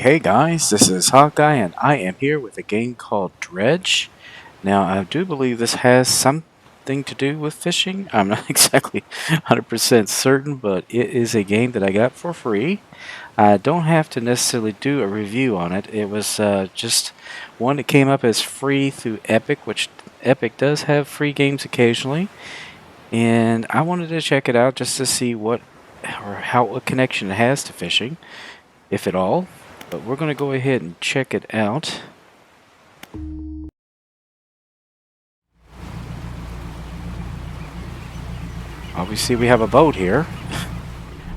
Hey guys, this is Hawkeye and I am here with a game called Dredge. Now I do believe this has something to do with fishing. I'm not exactly 100% certain, but it is a game that I got for free. I don't have to necessarily do a review on it. It was just one that came up as free through Epic, which Epic does have free games occasionally. And I wanted to check it out just to see what connection it has to fishing, if at all. But we're going to go ahead and check it out. Obviously we have a boat here.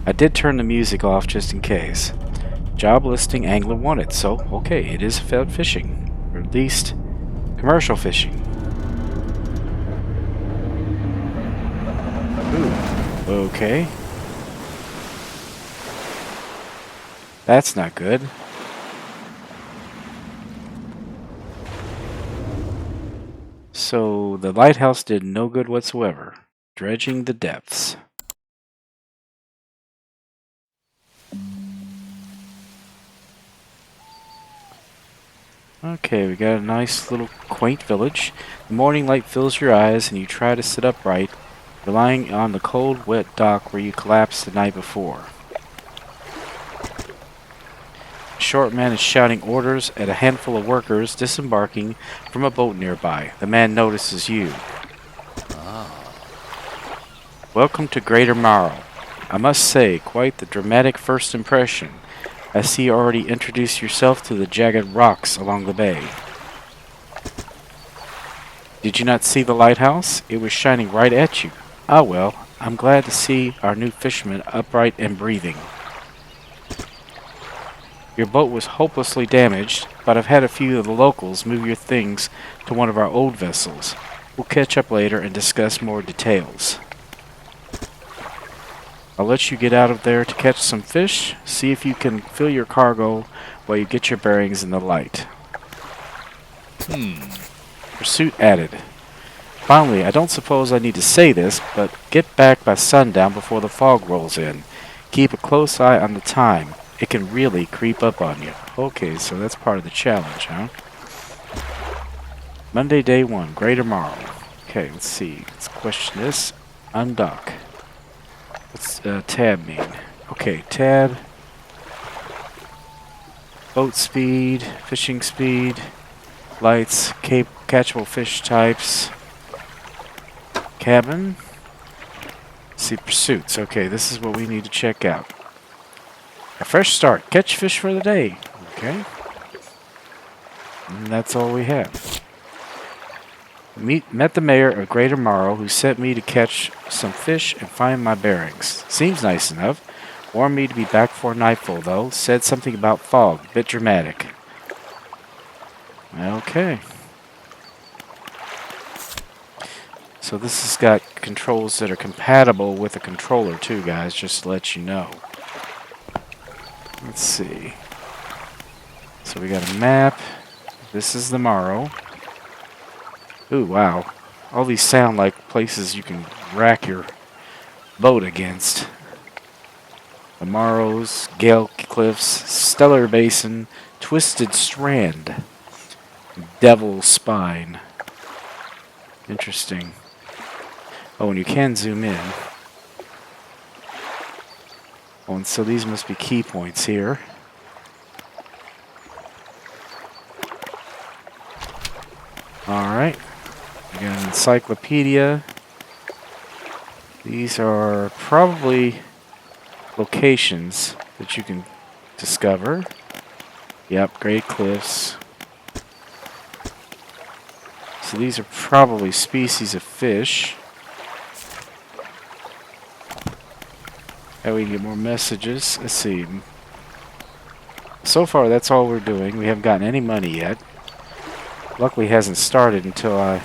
I did turn the music off just in case. Job listing angler wanted, so okay, it is fed fishing, or at least commercial fishing. Ooh, okay. That's not good. So the lighthouse did no good whatsoever. Dredging the depths. Okay, we got a nice little quaint village. The morning light fills your eyes and you try to sit upright, relying on the cold, wet dock where you collapsed the night before. A short man is shouting orders at a handful of workers disembarking from a boat nearby. The man notices you. Welcome to Greater Morrow. I must say, quite the dramatic first impression. I see you already introduced yourself to the jagged rocks along the bay. Did you not see the lighthouse? It was shining right at you. Ah well, I'm glad to see our new fisherman upright and breathing. Your boat was hopelessly damaged, but I've had a few of the locals move your things to one of our old vessels. We'll catch up later and discuss more details. I'll let you get out of there to catch some fish. See if you can fill your cargo while you get your bearings in the light. Pursuit added. Finally, I don't suppose I need to say this, but get back by sundown before the fog rolls in. Keep a close eye on the time. It can really creep up on you. Okay, so that's part of the challenge, huh? Monday, day 1, Greater Morrow. Okay, let's see. Let's question this. Undock. What's tab mean? Okay, tab. Boat speed, fishing speed, lights, catchable fish types, cabin. Let's see, pursuits. Okay, this is what we need to check out. A fresh start. Catch fish for the day. Okay. And that's all we have. Met the mayor of Greater Morrow, who sent me to catch some fish and find my bearings. Seems nice enough. Warned me to be back for nightfall, though. Said something about fog. Bit dramatic. Okay. So this has got controls that are compatible with a controller too, guys, just to let you know. Let's see. So we got a map. This is the Morrow. Ooh, wow. All these sound like places you can rack your boat against. The Morrows, Gale Cliffs, Stellar Basin, Twisted Strand, Devil's Spine. Interesting. Oh, and you can zoom in. Oh, and so these must be key points here. Alright. We got an encyclopedia. These are probably locations that you can discover. Yep, Great Cliffs. So these are probably species of fish. That way we get more messages. Let's see. So far, that's all we're doing. We haven't gotten any money yet. Luckily, it hasn't started until I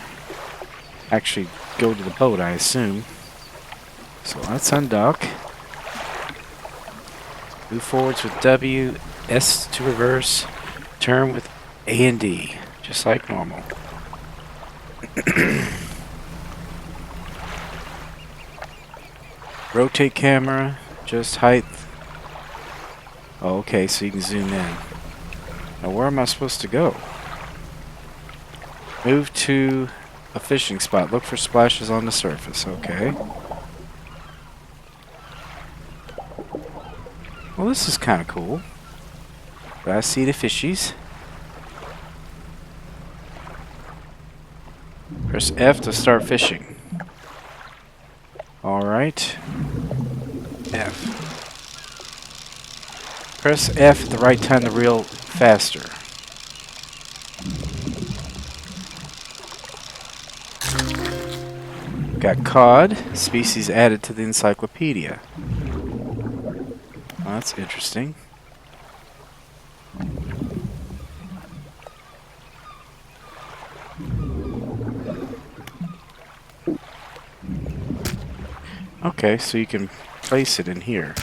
actually go to the boat, I assume. So let's undock. Move forwards with W, S to reverse, turn with A and D, just like normal. Rotate camera, just height. Oh, okay, so you can zoom in. Now where am I supposed to go? Move to a fishing spot. Look for splashes on the surface. Okay. Well, this is kind of cool. But I see the fishies. Press F to start fishing. Alright. F. Press F at the right time to reel faster. Got cod, species added to the encyclopedia. Well, that's interesting. Okay, so you can place it in here.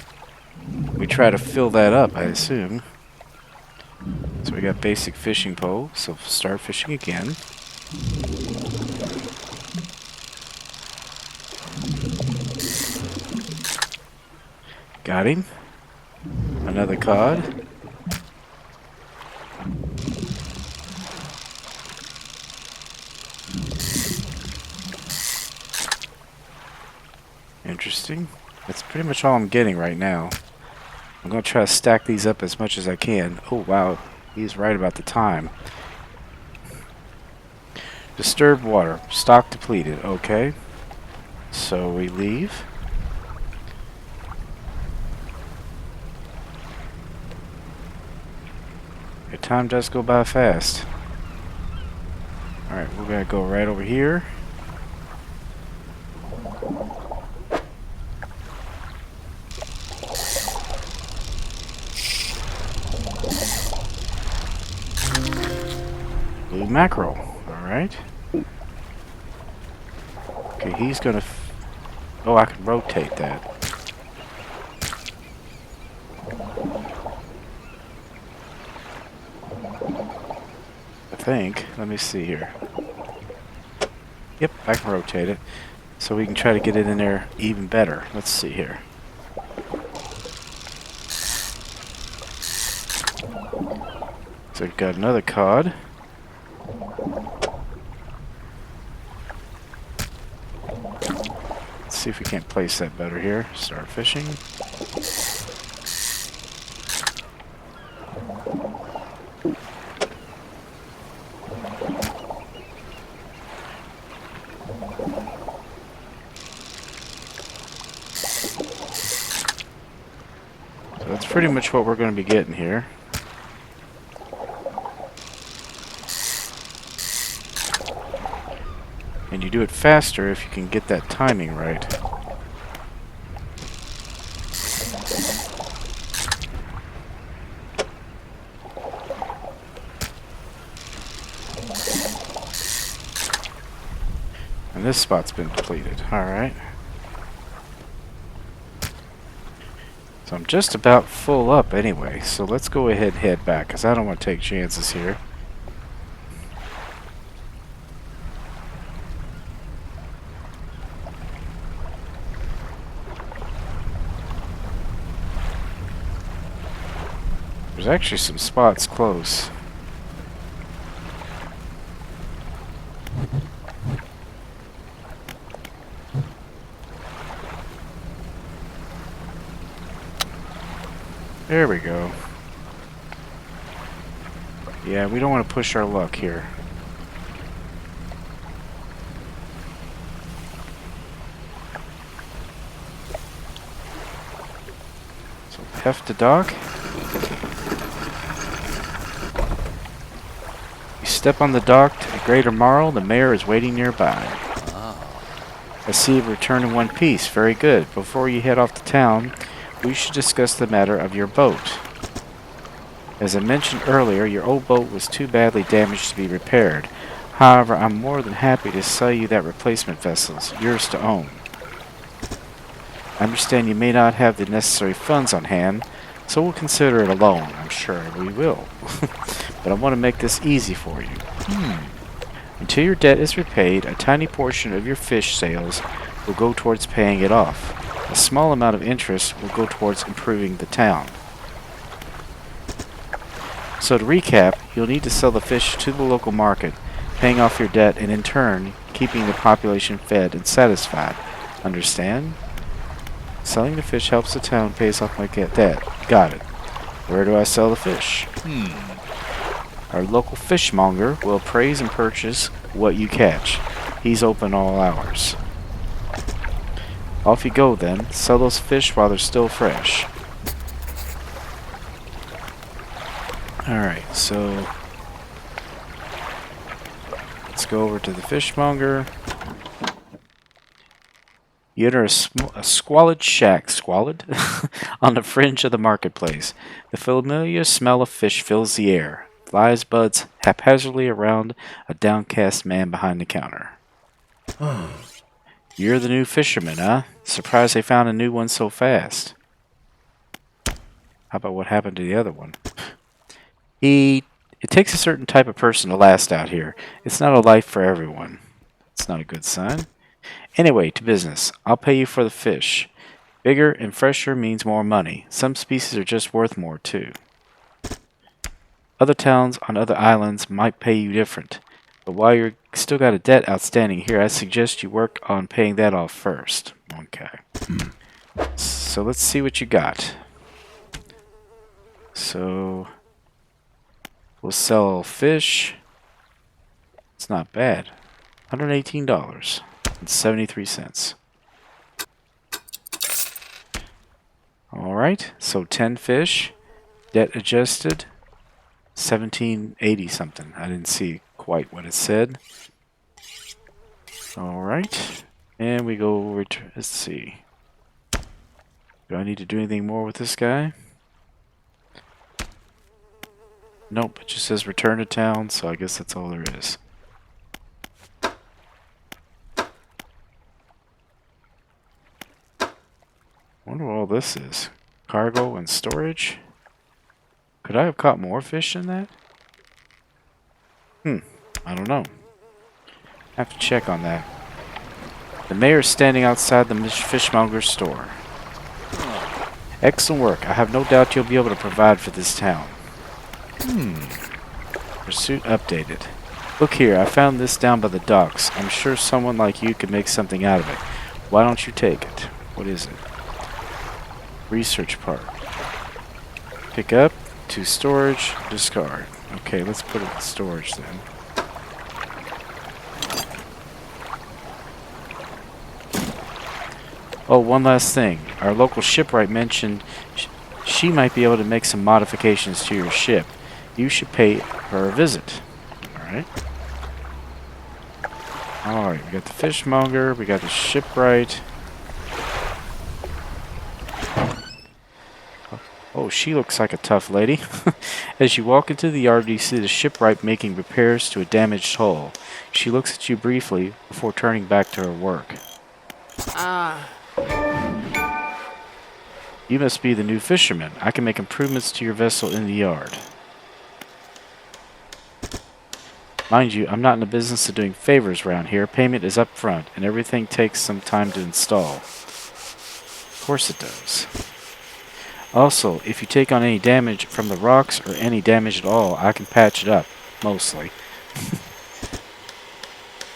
We try to fill that up, I assume. So we got basic fishing pole, so start fishing again. Got him. Another cod. Interesting. That's pretty much all I'm getting right now. I'm going to try to stack these up as much as I can. Oh, wow. He's right about the time. Disturbed water. Stock depleted. Okay. So we leave. Your time does go by fast. Alright, we're going to go right over here. Blue mackerel. Alright. Okay, he's gonna... oh, I can rotate that. I think. Let me see here. Yep, I can rotate it. So we can try to get it in there even better. Let's see here. So we've got another cod. Let's see if we can't place that better here. Start fishing. So that's pretty much what we're going to be getting here. And you do it faster if you can get that timing right. And this spot's been depleted. Alright. So I'm just about full up anyway. So let's go ahead and head back, because I don't want to take chances here. There's actually some spots close. There we go. Yeah, we don't want to push our luck here. So F to dock. Step on the dock to the Greater Marl. The mayor is waiting nearby. I see you return in one piece. Very good. Before you head off to town, we should discuss the matter of your boat. As I mentioned earlier, your old boat was too badly damaged to be repaired. However, I'm more than happy to sell you that replacement vessel, yours to own. I understand you may not have the necessary funds on hand, so we'll consider it a loan. I'm sure we will. But I want to make this easy for you. Until your debt is repaid, a tiny portion of your fish sales will go towards paying it off. A small amount of interest will go towards improving the town. So to recap, you'll need to sell the fish to the local market, paying off your debt, and in turn, keeping the population fed and satisfied. Understand? Selling the fish helps the town pays off my debt. Got it. Where do I sell the fish? Our local fishmonger will appraise and purchase what you catch. He's open all hours. Off you go then. Sell those fish while they're still fresh. Alright, so let's go over to the fishmonger. You enter a squalid shack, on the fringe of the marketplace. The familiar smell of fish fills the air. Flies buzz haphazardly around a downcast man behind the counter. You're the new fisherman, huh? Surprised they found a new one so fast. How about what happened to the other one? It takes a certain type of person to last out here. It's not a life for everyone. It's not a good sign. Anyway, to business. I'll pay you for the fish. Bigger and fresher means more money. Some species are just worth more, too. Other towns on other islands might pay you different. But while you're still got a debt outstanding here, I suggest you work on paying that off first. Okay. So let's see what you got. So we'll sell fish. It's not bad. $118.73. Alright, so 10 fish. Debt adjusted. 1780 something. I didn't see quite what it said. Alright. And we go over to, let's see. Do I need to do anything more with this guy? Nope, it just says return to town, so I guess that's all there is. Wonder what all this is. Cargo and storage? Could I have caught more fish than that? I don't know. I have to check on that. The mayor is standing outside the fishmonger's store. Excellent work. I have no doubt you'll be able to provide for this town. Pursuit updated. Look here, I found this down by the docks. I'm sure someone like you could make something out of it. Why don't you take it? What is it? Research part. Pick up. To storage. Discard. Okay, let's put it in storage then. Oh, one last thing. Our local shipwright mentioned she might be able to make some modifications to your ship. You should pay her a visit. Alright. Alright, we got the fishmonger, we got the shipwright. Oh, she looks like a tough lady. As you walk into the yard, you see the shipwright making repairs to a damaged hull. She looks at you briefly before turning back to her work. You must be the new fisherman. I can make improvements to your vessel in the yard. Mind you, I'm not in the business of doing favors around here. Payment is up front, and everything takes some time to install. Of course it does. Also, if you take on any damage from the rocks or any damage at all, I can patch it up, mostly.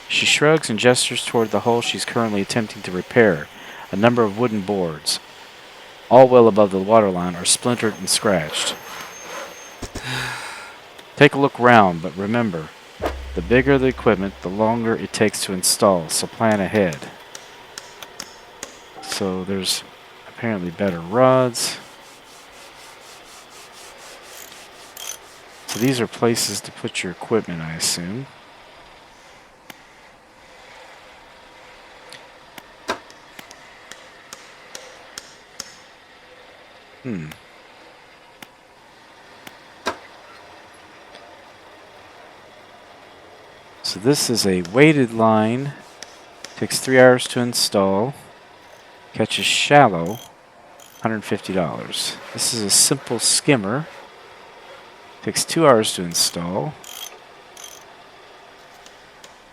She shrugs and gestures toward the hull she's currently attempting to repair. A number of wooden boards, all well above the waterline, are splintered and scratched. Take a look round, but remember, the bigger the equipment, the longer it takes to install, so plan ahead. So there's apparently better rods. So these are places to put your equipment, I assume. So this is a weighted line. Takes 3 hours to install. Catches shallow. $150. This is a simple skimmer. Takes 2 hours to install.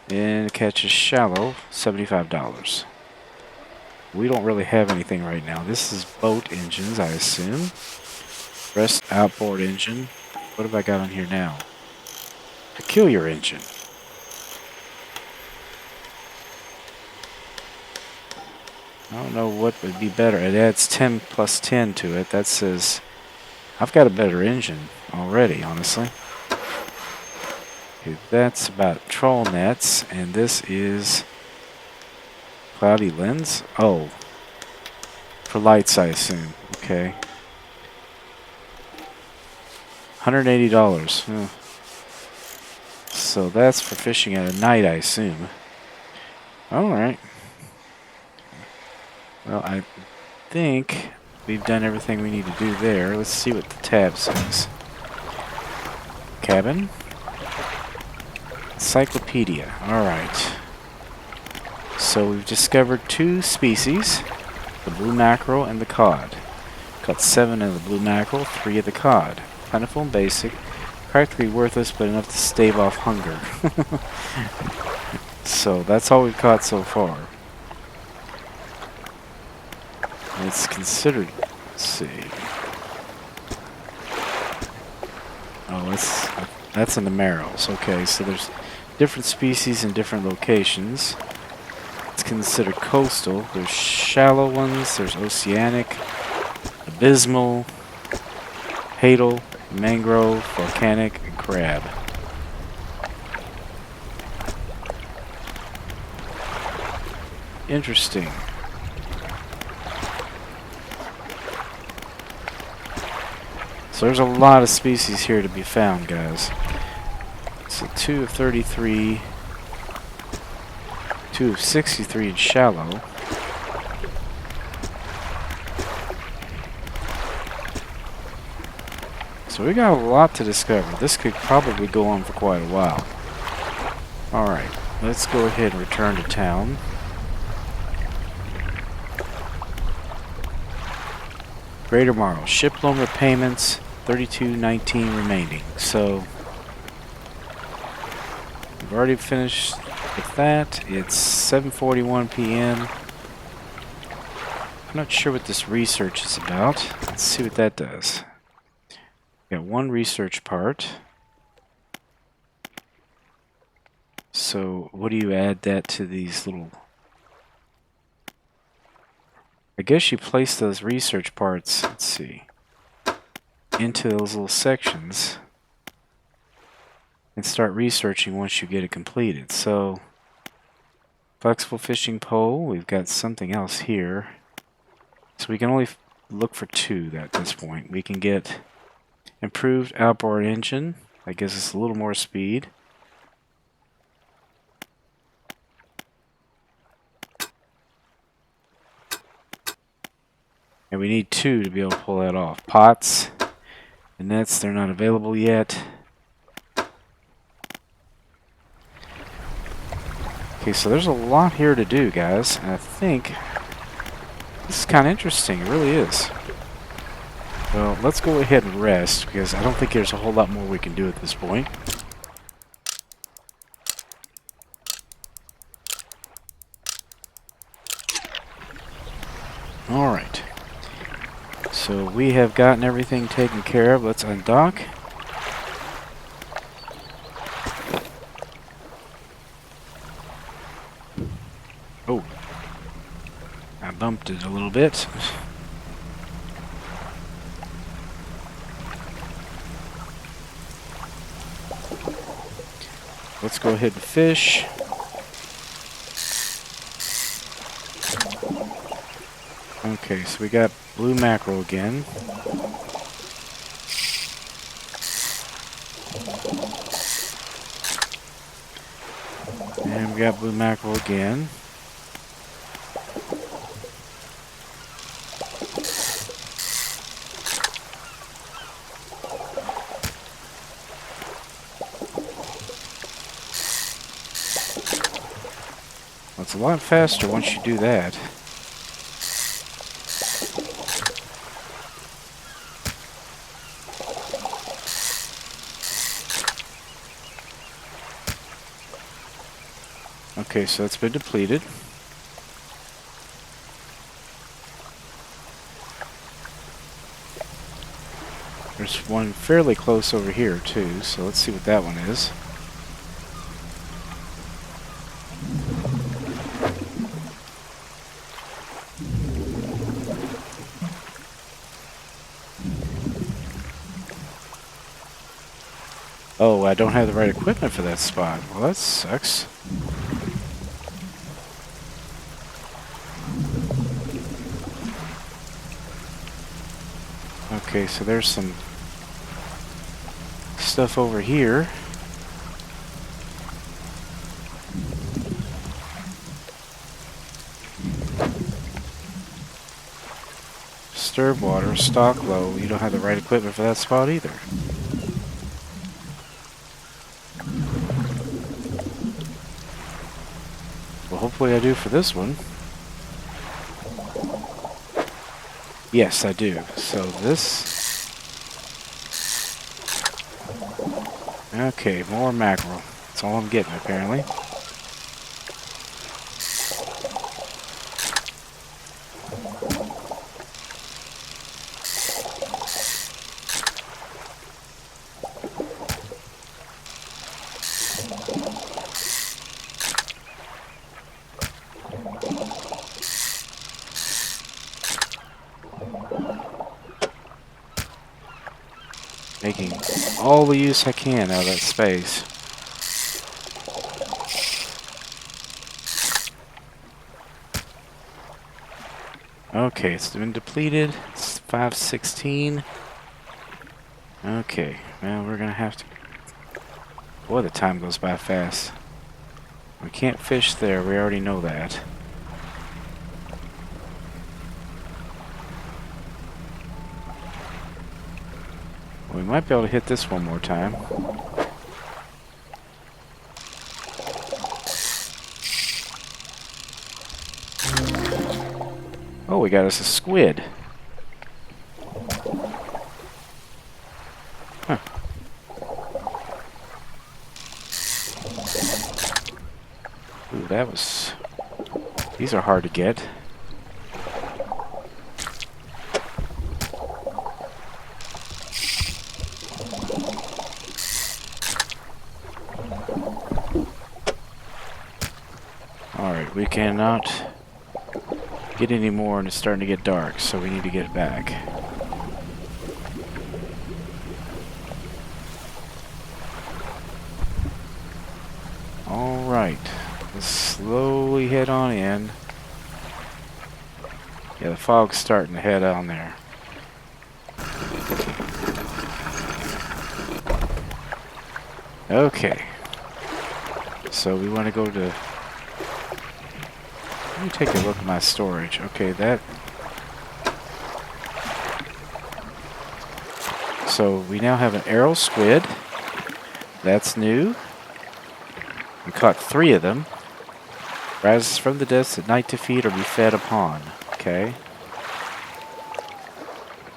And catches shallow. $75. We don't really have anything right now. This is boat engines, I assume. Rest outboard engine. What have I got on here now? Peculiar engine. I don't know what would be better. It adds 10 plus 10 to it. That says I've got a better engine already, honestly. Okay, that's about troll nets, and this is cloudy lens. Oh, for lights, I assume. Okay. $180. Oh. So that's for fishing at night, I assume. Alright. Well, I think we've done everything we need to do there. Let's see what the tab says. Cabin. Encyclopedia. Alright. So we've discovered 2 species. The blue mackerel and the cod. Caught 7 of the blue mackerel, 3 of the cod. Plentiful and basic. Practically worthless, but enough to stave off hunger. So that's all we've caught so far. It's considered, let's see. Oh, that's in the marrows. Okay, so there's different species in different locations. It's considered coastal. There's shallow ones, there's oceanic, abysmal, hadal, mangrove, volcanic, and crab. Interesting. So there's a lot of species here to be found, guys. So 2 of 33, 2 of 63 in shallow. So we got a lot to discover. This could probably go on for quite a while. Alright, let's go ahead and return to town. Greater Marl. Ship loan repayments, $32.19 remaining. So we've already finished with that. It's 7:41 p.m. I'm not sure what this research is about. Let's see what that does. Got 1 research part. So what do you add that to these little... I guess you place those research parts, let's see, into those little sections and start researching once you get it completed. So, flexible fishing pole, we've got something else here. So we can only look for 2 at this point. We can get improved outboard engine, that gives us a little more speed. And we need 2 to be able to pull that off. Pots and nets, they're not available yet. Okay, so there's a lot here to do, guys. And I think this is kind of interesting. It really is. Well, let's go ahead and rest, because I don't think there's a whole lot more we can do at this point. Alright. So we have gotten everything taken care of. Let's undock. Oh. I bumped it a little bit. Let's go ahead and fish. Okay, so we got blue mackerel again. got blue mackerel again. Well, it's a lot faster once you do that. Okay, so it's been depleted. There's one fairly close over here too, so let's see what that one is. Oh, I don't have the right equipment for that spot. Well, that sucks. Okay, so there's some stuff over here. Stirred water, stock low. You don't have the right equipment for that spot either. Well, hopefully I do for this one. Yes, I do. So this... Okay, more mackerel. That's all I'm getting, apparently. Making all the use I can out of that space. Okay, it's been depleted. It's 5:16. Okay, well, we're gonna have to... Boy, the time goes by fast. We can't fish there, we already know that. We might be able to hit this one more time. Oh, we got us a squid. Huh. Ooh, that was... These are hard to get. Alright, we cannot get any more and it's starting to get dark, so we need to get back. Alright, let's slowly head on in. Yeah, the fog's starting to head on there. Okay, so we want to go to... Let me take a look at my storage. Okay, that... So we now have an arrow squid. That's new. We caught 3 of them. Rises from the depths at night to feed or be fed upon. Okay.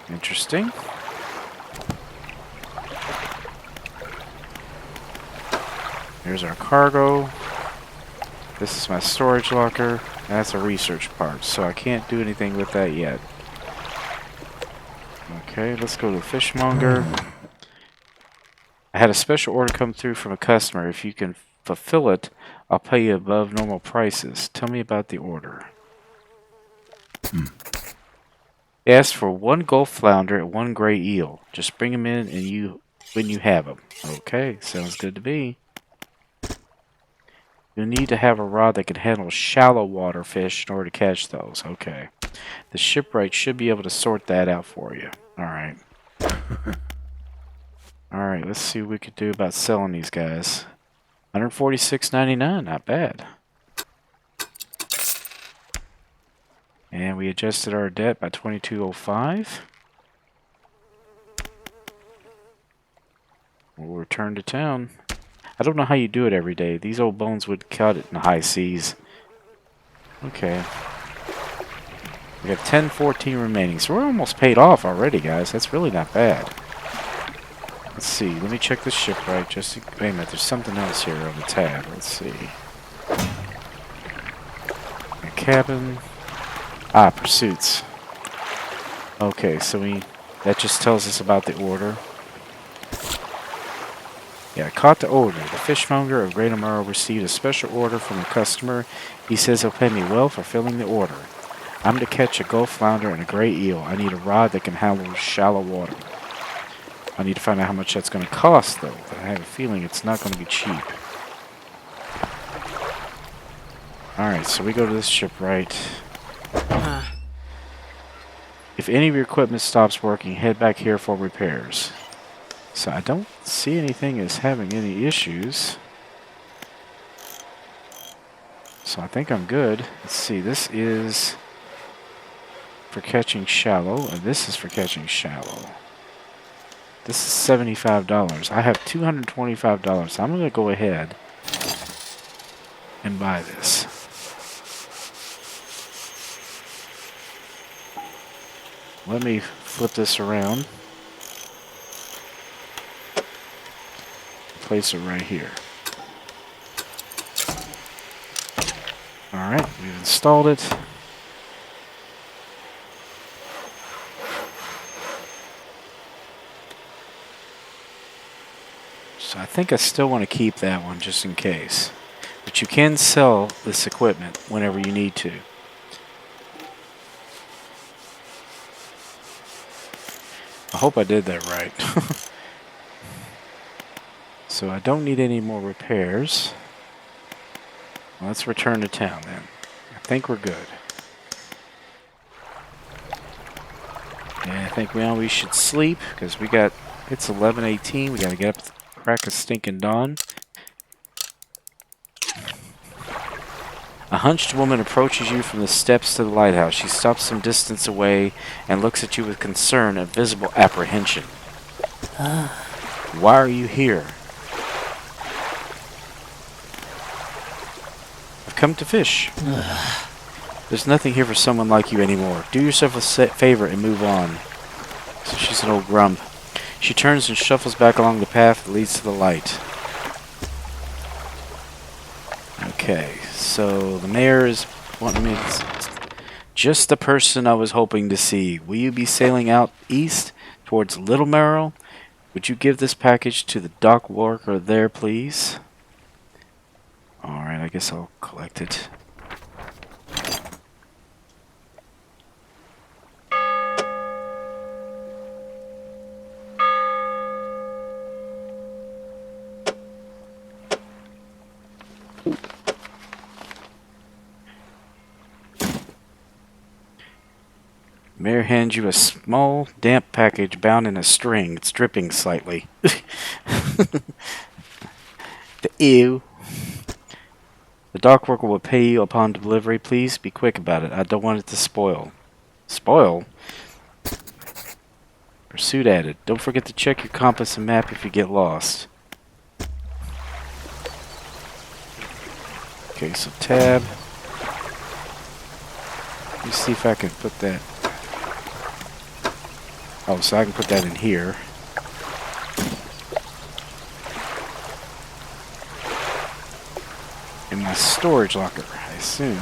Interesting. Here's our cargo. This is my storage locker. That's a research part, so I can't do anything with that yet. Okay, let's go to the fishmonger. I had a special order come through from a customer. If you can fulfill it, I'll pay you above normal prices. Tell me about the order. Ask for 1 Gulf flounder and 1 gray eel. Just bring them in and when you have them. Okay, sounds good to me. You'll need to have a rod that can handle shallow water fish in order to catch those. Okay. The shipwright should be able to sort that out for you. Alright. Alright, let's see what we could do about selling these guys. $146.99, not bad. And we adjusted our debt by $22.05. We'll return to town. I don't know how you do it every day. These old bones would cut it in the high seas. Okay. We got 1014 remaining, so we're almost paid off already, guys. That's really not bad. Let's see. Let me check this shipwright. Just wait a minute. There's something else here on the tab. Let's see. A cabin. Ah, pursuits. Okay, so that just tells us about the order. Yeah, caught the order. The fishmonger of Great Amaro received a special order from a customer. He says he'll pay me well for filling the order. I'm to catch a gulf flounder and a gray eel. I need a rod that can handle shallow water. I need to find out how much that's going to cost, though. I have a feeling it's not going to be cheap. Alright, so we go to this shipwright. If any of your equipment stops working, head back here for repairs. So I don't see anything as having any issues. So I think I'm good. Let's see, this is for catching shallow, and this is for catching shallow. This is $75. I have $225, so I'm going to go ahead and buy this. Let me flip this around. Place it right here. Alright, we've installed it. So I think I still want to keep that one just in case. But you can sell this equipment whenever you need to. I hope I did that right. So I don't need any more repairs. Well, let's return to town then. I think we're good. And I think we should sleep because it's 11:18. We got to get up at the crack of stinking dawn. A hunched woman approaches you from the steps to the lighthouse. She stops some distance away and looks at you with concern and visible apprehension. Why are you here? I've come to fish. There's nothing here for someone like you anymore. Do yourself a favor and move on. So she's an old grump. She turns and shuffles back along the path that leads to the light. Okay, so the mayor is wanting me to... Just the person I was hoping to see. Will you be sailing out east towards Little Merrill? Would you give this package to the dock worker there, please? Alright, I guess I'll collect it. Mayor hands you a small, damp package bound in a string. It's dripping slightly. Ew. The dock worker will pay you upon delivery. Please be quick about it. I don't want it to spoil. Spoil? Pursuit added. Don't forget to check your compass and map if you get lost. Okay, so tab. Let me see if I can put that... Oh, so I can put that in here. In my storage locker, I assume.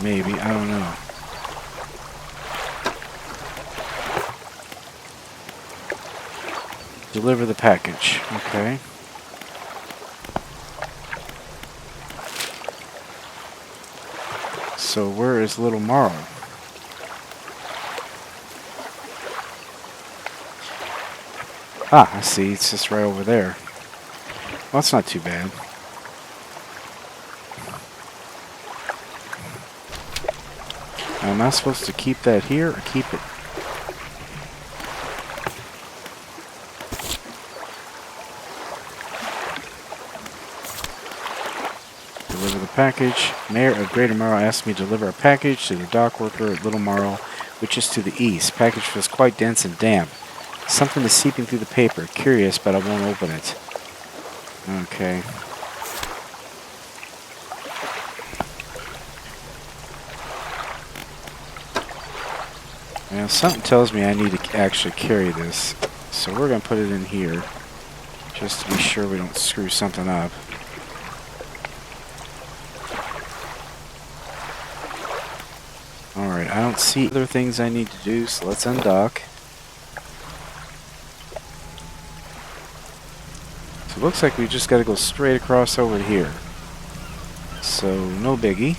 Maybe, I don't know. Deliver the package, okay. So where is Little Marl? Ah, I see. It's just right over there. Well, that's not too bad. Now, am I supposed to keep that here or keep it? package. Mayor of Greater Morrow asked me to deliver a package to the dock worker at Little Morrow, which is to the east. Package was quite dense and damp. Something is seeping through the paper. Curious, but I won't open it. Okay. Now, something tells me I need to actually carry this. So we're going to put it in here. Just to be sure we don't screw something up. Alright, I don't see other things I need to do, so let's undock. So it looks like we just got to go straight across over here. So, no biggie.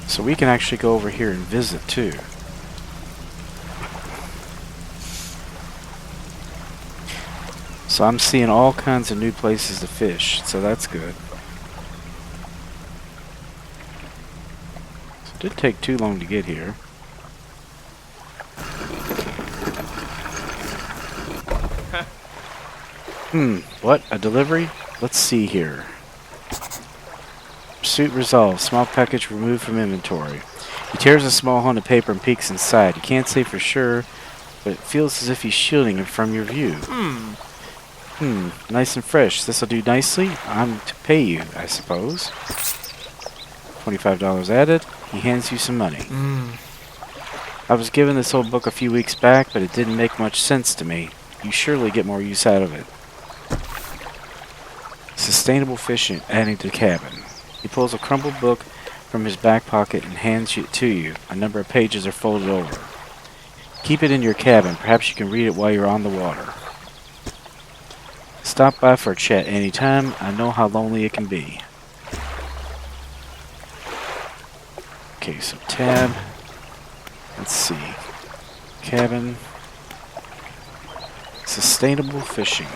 So we can actually go over here and visit too. So I'm seeing all kinds of new places to fish, so that's good. So it didn't take too long to get here. What? A delivery? Let's see here. Pursuit resolved. Small package removed from inventory. He tears a small hunk of paper and peeks inside. He can't say for sure, but it feels as if he's shielding it from your view. Nice and fresh. This'll do nicely. I'm to pay you, I suppose. $25 added. He hands you some money. I was given this old book a few weeks back, but it didn't make much sense to me. You surely get more use out of it. Sustainable fishing, adding to the cabin. He pulls a crumpled book from his back pocket and hands it to you. A number of pages are folded over. Keep it in your cabin. Perhaps you can read it while you're on the water. Stop by for a chat anytime. I know how lonely it can be. Okay, so tab. Let's see. Cabin. Sustainable fishing.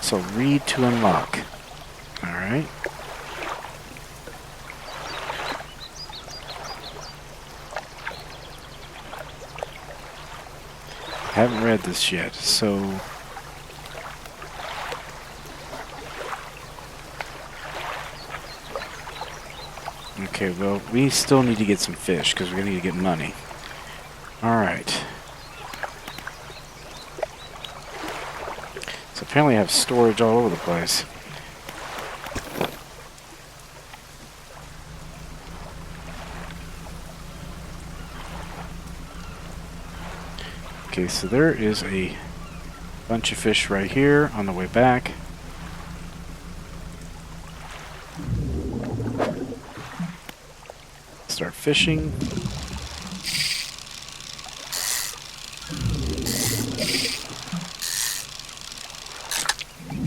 So read to unlock. Alright. Haven't read this yet, so okay, well, we still need to get some fish because we're going to need to get money. Alright. So apparently I have storage all over the place. Okay, so there is a bunch of fish right here on the way back. Start fishing.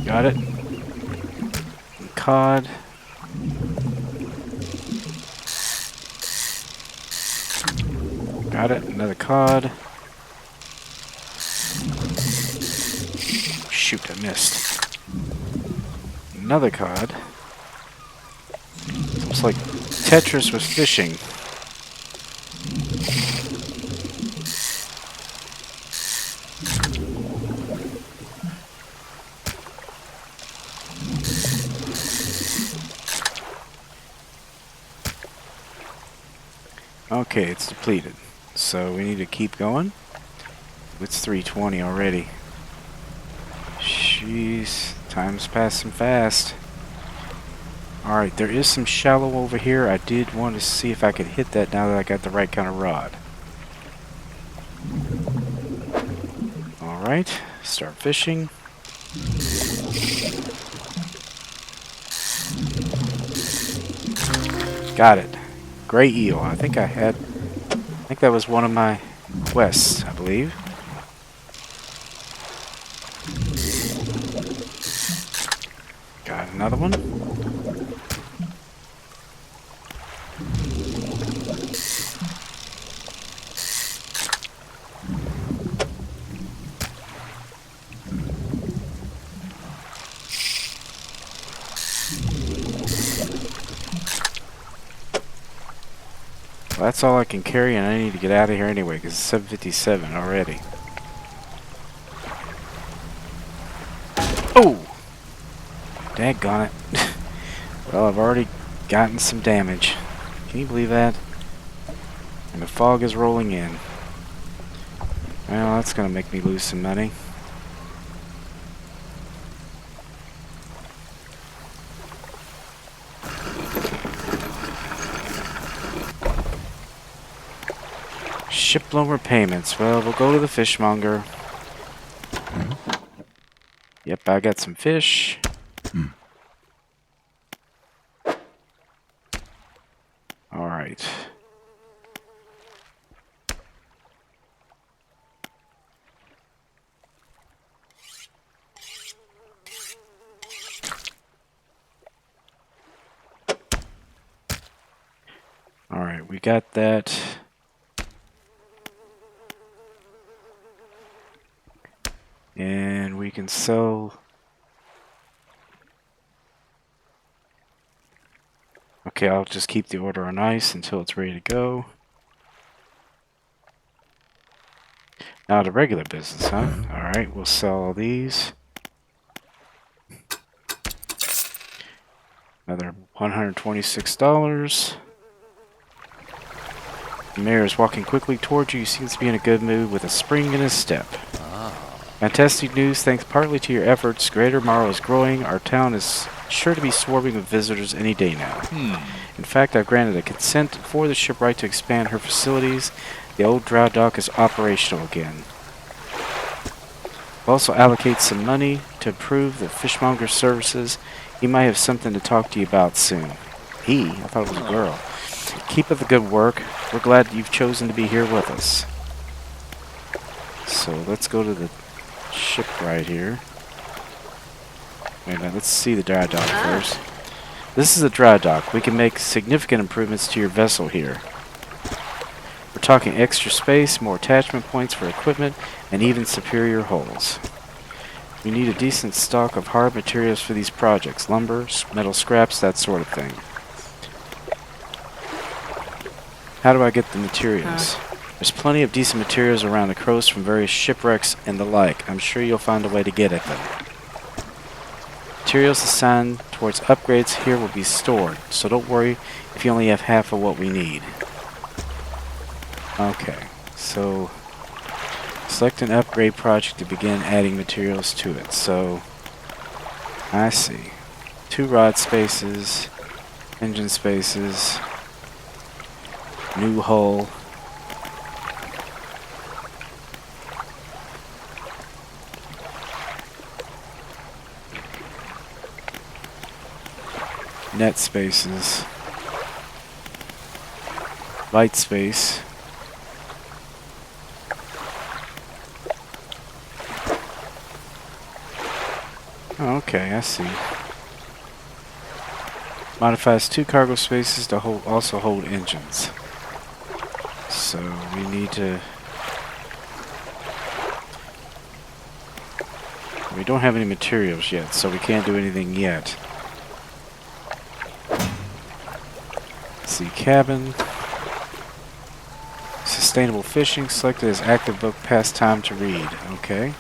Got it. Cod. Got it. Another cod. Shoot, I missed. Another cod. Looks like Tetris was fishing. Okay, it's depleted. So we need to keep going. It's 3:20 already. Jeez, time's passing fast. Alright, there is some shallow over here. I did want to see if I could hit that now that I got the right kind of rod. Alright, start fishing. Got it. Gray eel. I think that was one of my quests, I believe. Got another one. Well, that's all I can carry, and I need to get out of here anyway, because it's 7:57 already. Oh! Daggone it. Well, I've already gotten some damage. Can you believe that? And the fog is rolling in. Well, that's going to make me lose some money. Ship loan repayments. Well, we'll go to the fishmonger. Yep, I got some fish. Alright. Alright, we got that. And we can sell. Okay, I'll just keep the order on ice until it's ready to go. Now the regular business, huh? Alright, we'll sell all these. Another $126. The mayor is walking quickly towards you. He seems to be in a good mood with a spring in his step. Fantastic news, thanks partly to your efforts. Greater Morrow is growing. Our town is sure to be swarming with visitors any day now. In fact, I've granted a consent for the shipwright to expand her facilities. The old dry dock is operational again. We'll also allocate some money to improve the fishmonger's services. He might have something to talk to you about soon. He? I thought it was a girl. Keep up the good work. We're glad you've chosen to be here with us. So let's go to the ship right here. Wait a minute, let's see the dry dock first. This is a dry dock. We can make significant improvements to your vessel here. We're talking extra space, more attachment points for equipment, and even superior hulls. We need a decent stock of hard materials for these projects. Lumber, metal scraps, that sort of thing. How do I get the materials? There's plenty of decent materials around the coast from various shipwrecks and the like. I'm sure you'll find a way to get at them. Materials assigned towards upgrades here will be stored, so don't worry if you only have half of what we need. Okay, so select an upgrade project to begin adding materials to it. So, I see. 2 rod spaces, engine spaces, new hull. Net spaces. Light space. Oh, okay, I see. Modifies 2 cargo spaces to also hold engines. So we need to... We don't have any materials yet, so we can't do anything yet. See, cabin. Sustainable fishing selected as active book pastime to read. Okay.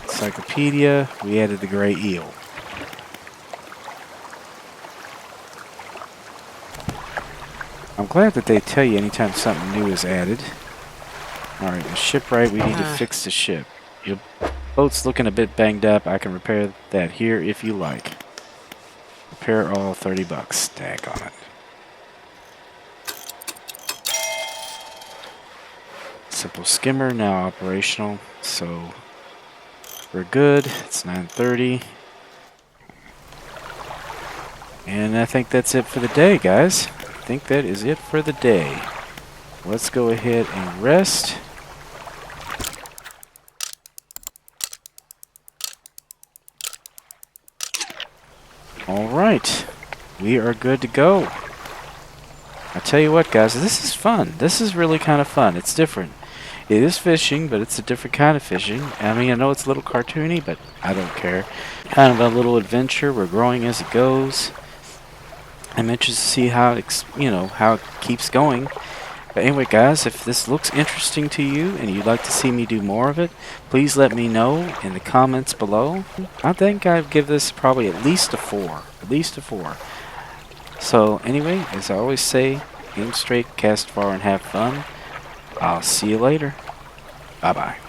Encyclopedia. We added the gray eel. I'm glad that they tell you anytime something new is added. Alright, the shipwright, we need to fix the ship. Your boat's looking a bit banged up. I can repair that here if you like. Repair all, $30. Daggone it. Simple skimmer now operational, so we're good. It's 9:30. And I think that's it for the day, guys. I think that is it for the day. Let's go ahead and rest. Alright, we are good to go. I tell you what, guys, this is fun. This is really kind of fun. It's different. It is fishing, but it's a different kind of fishing. I mean, I know it's a little cartoony, but I don't care. Kind of a little adventure. We're growing as it goes. I'm interested to see how how it keeps going. But anyway, guys, if this looks interesting to you and you'd like to see me do more of it, please let me know in the comments below. I think I'd give this probably at least a 4. At least a 4. So anyway, as I always say, aim straight, cast far, and have fun. I'll see you later. Bye-bye.